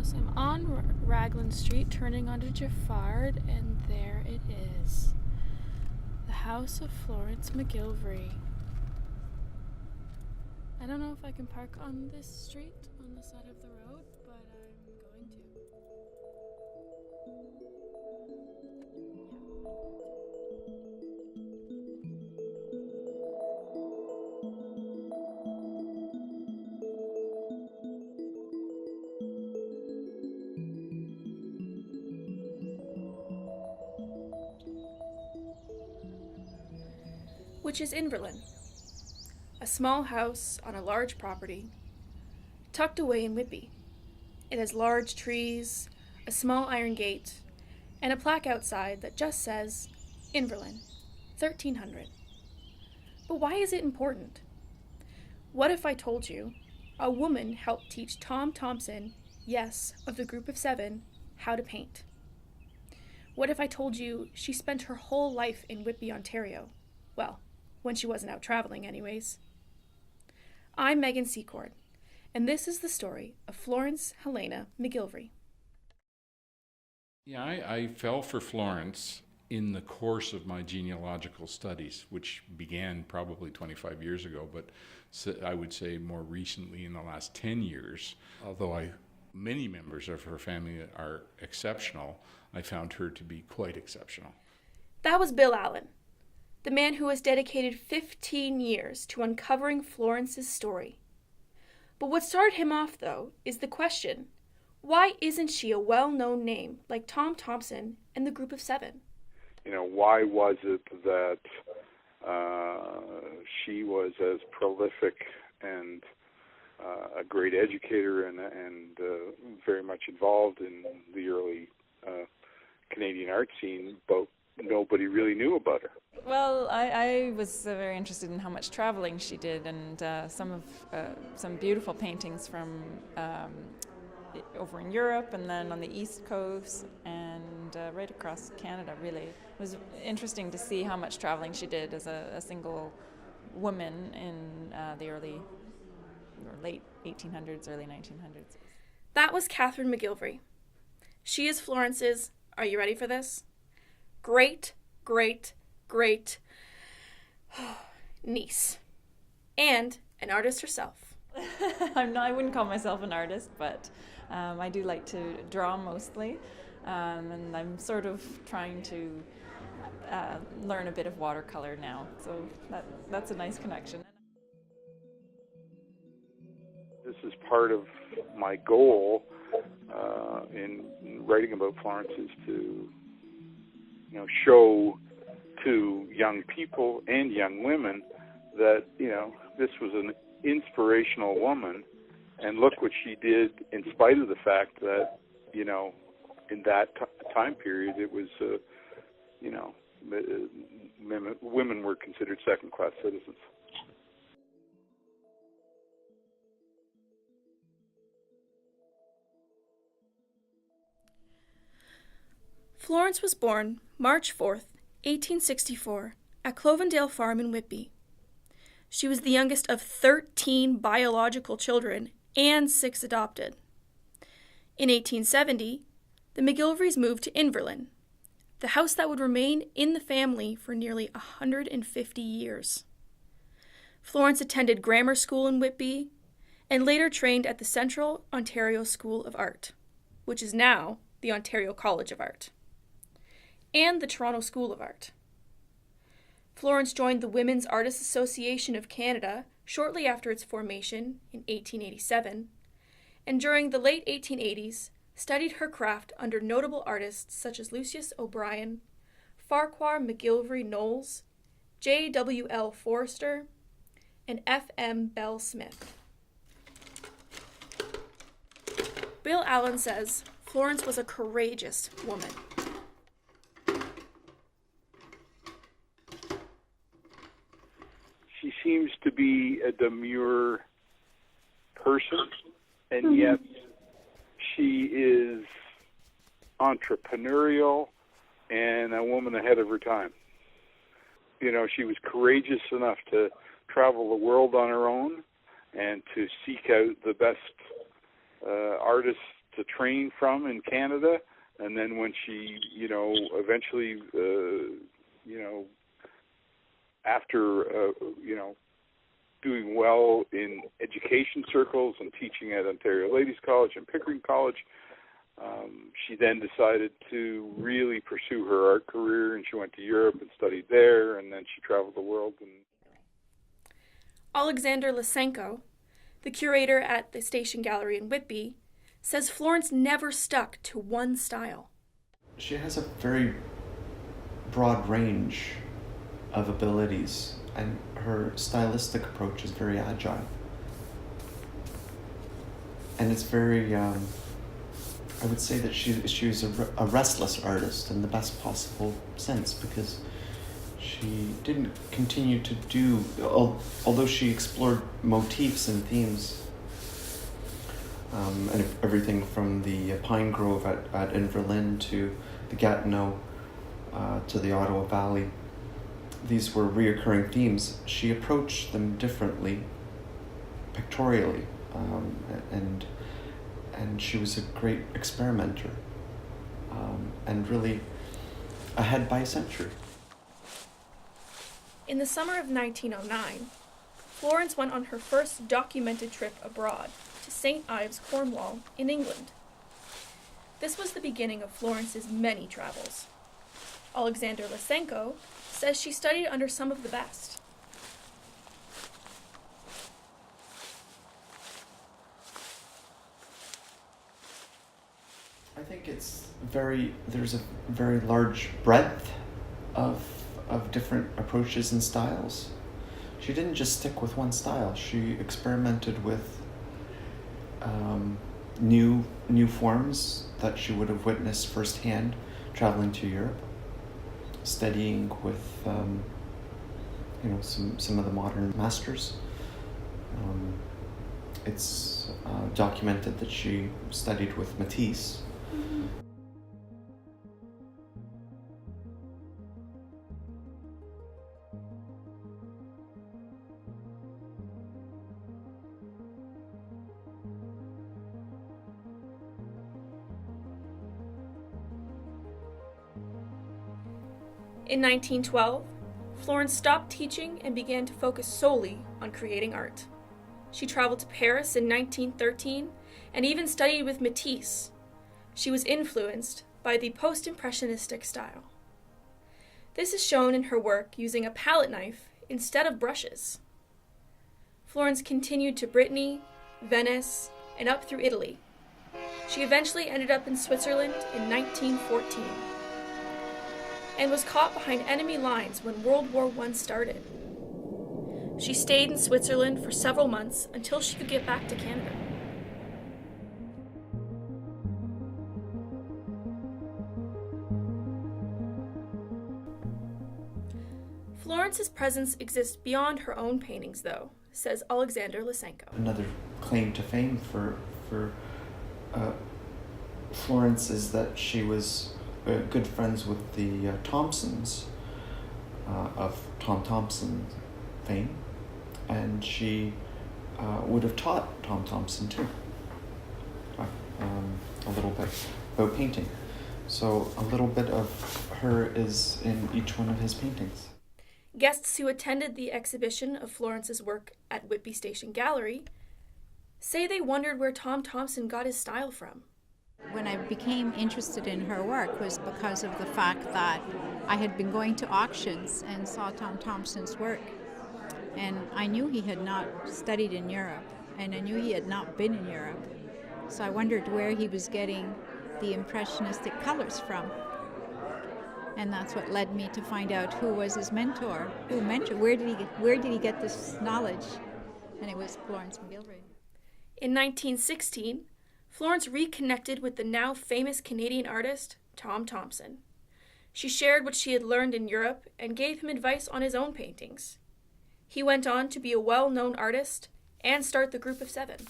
house. I'm on Raglan Street, turning onto Giffard, and there it is. The house of Florence McGillivray. I don't know if I can park on this street, on the side of the road, but I'm going to. Which is Inverlyn, a small house on a large property, tucked away in Whitby. It has large trees, a small iron gate, and a plaque outside that just says, Inverlyn, 1300. But why is it important? What if I told you a woman helped teach Tom Thompson, yes, of the group of 7, how to paint? What if I told you she spent her whole life in Whitby, Ontario? Well, when she wasn't out traveling anyways. I'm Megan Secord, and this is the story of Florence Helena McGillivray. Yeah, I fell for Florence in the course of my genealogical studies, which began probably 25 years ago, but I would say more recently in the last 10 years. Although many members of her family are exceptional, I found her to be quite exceptional. That was Bill Allen, the man who has dedicated 15 years to uncovering Florence's story. But what started him off, though, is the question, why isn't she a well-known name like Tom Thompson and the group of 7? Why was it that she was as prolific and a great educator and very much involved in the early Canadian art scene, but nobody really knew about her? Well, I was very interested in how much traveling she did, and some beautiful paintings from over in Europe and then on the East Coast and right across Canada, really. It was interesting to see how much traveling she did as a single woman in the early or late 1800s, early 1900s. That was Catherine McGillivray. She is Florence's, are you ready for this? Great niece. And an artist herself. I wouldn't call myself an artist, but I do like to draw mostly. And I'm sort of trying to learn a bit of watercolor now. So that's a nice connection. This is part of my goal in writing about Florence, is to show to young people and young women that this was an inspirational woman, and look what she did in spite of the fact that in that time period it was women were considered second-class citizens. Florence was born March 4th, 1864, at Clovendale Farm in Whitby. She was the youngest of 13 biological children and 6 adopted. In 1870, the McGillivrays moved to Inverlyn, the house that would remain in the family for nearly 150 years. Florence attended grammar school in Whitby and later trained at the Central Ontario School of Art, which is now the Ontario College of Art, and the Toronto School of Art. Florence joined the Women's Artists Association of Canada shortly after its formation in 1887, and during the late 1880s studied her craft under notable artists such as Lucius O'Brien, Farquhar McGillivray Knowles, J.W.L. Forster, and F.M. Bell Smith. Bill Allen says Florence was a courageous woman. She seems to be a demure person, and yet she is entrepreneurial and a woman ahead of her time. She was courageous enough to travel the world on her own and to seek out the best artists to train from in Canada. And then when she, eventually, after, doing well in education circles and teaching at Ontario Ladies College and Pickering College, she then decided to really pursue her art career, and she went to Europe and studied there, and then she traveled the world. Alexander Lysenko, the curator at the Station Gallery in Whitby, says Florence never stuck to one style. She has a very broad range of abilities, and her stylistic approach is very agile. And it's very, I would say that she was a restless artist in the best possible sense, because she didn't continue to do, although she explored motifs and themes, and everything from the pine grove at Inverlyn to the Gatineau to the Ottawa Valley. These were reoccurring themes. She approached them differently, pictorially, and she was a great experimenter, and really ahead by a century. In the summer of 1909, Florence went on her first documented trip abroad to St. Ives, Cornwall, in England. This was the beginning of Florence's many travels. Alexander Lysenko says she studied under some of the best. I think there's a very large breadth of different approaches and styles. She didn't just stick with one style. She experimented with new forms that she would have witnessed firsthand traveling to Europe, studying with some of the modern masters. It's documented that she studied with Matisse. Mm-hmm. In 1912, Florence stopped teaching and began to focus solely on creating art. She traveled to Paris in 1913 and even studied with Matisse. She was influenced by the post-impressionistic style. This is shown in her work using a palette knife instead of brushes. Florence continued to Brittany, Venice, and up through Italy. She eventually ended up in Switzerland in 1914 and was caught behind enemy lines when World War I started. She stayed in Switzerland for several months until she could get back to Canada. Florence's presence exists beyond her own paintings, though, says Alexander Lysenko. Another claim to fame for Florence is that she was good friends with the Thompsons of Tom Thompson fame, and she would have taught Tom Thompson too a little bit about painting. So a little bit of her is in each one of his paintings. Guests who attended the exhibition of Florence's work at Whitby Station Gallery say they wondered where Tom Thompson got his style from. When I became interested in her work was because of the fact that I had been going to auctions and saw Tom Thompson's work. And I knew he had not studied in Europe, and I knew he had not been in Europe. So I wondered where he was getting the impressionistic colors from. And that's what led me to find out who was his mentor, where did he get this knowledge? And it was Florence McGillivray. In 1916, Florence reconnected with the now famous Canadian artist, Tom Thompson. She shared what she had learned in Europe and gave him advice on his own paintings. He went on to be a well-known artist and start the Group of Seven.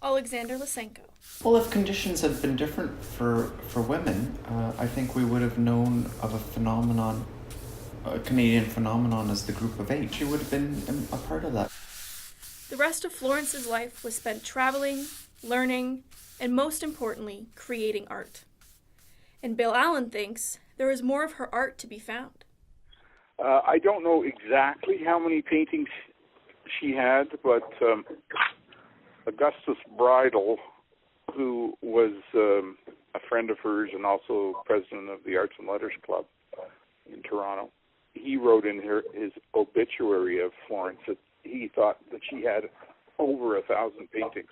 Alexander Lysenko. Well, if conditions had been different for women, I think we would have known of a Canadian phenomenon as the Group of Eight. She would have been a part of that. The rest of Florence's life was spent traveling, learning, and most importantly, creating art. And Bill Allen thinks there is more of her art to be found. I don't know exactly how many paintings she had, but Augustus Bridle, who was a friend of hers and also president of the Arts and Letters Club in Toronto, he wrote in his obituary of Florence that he thought that she had over 1,000 paintings.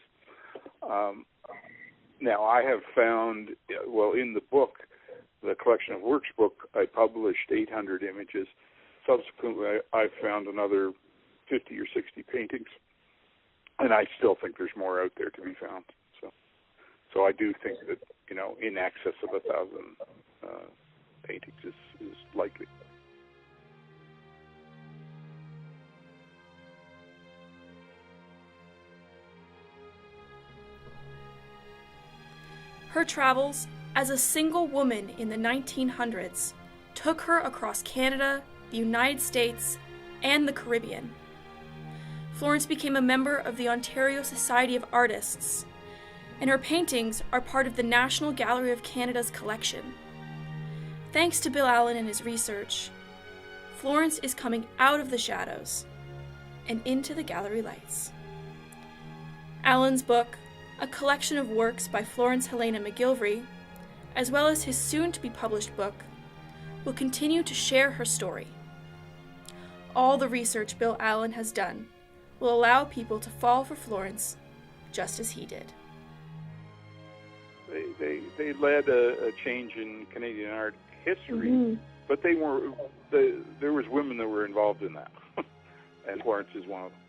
Now, I have found, well, in the book, the Collection of Works book, I published 800 images. Subsequently, I found another 50 or 60 paintings, and I still think there's more out there to be found. So I do think that, in excess of 1,000 paintings is likely. Her travels as a single woman in the 1900s took her across Canada, the United States, and the Caribbean. Florence became a member of the Ontario Society of Artists, and her paintings are part of the National Gallery of Canada's collection. Thanks to Bill Allen and his research, Florence is coming out of the shadows and into the gallery lights. Allen's book, a collection of works by Florence Helena McGillivray, as well as his soon-to-be-published book, will continue to share her story. All the research Bill Allen has done will allow people to fall for Florence just as he did. They led a change in Canadian art history, but there was women that were involved in that, and Florence is one of them.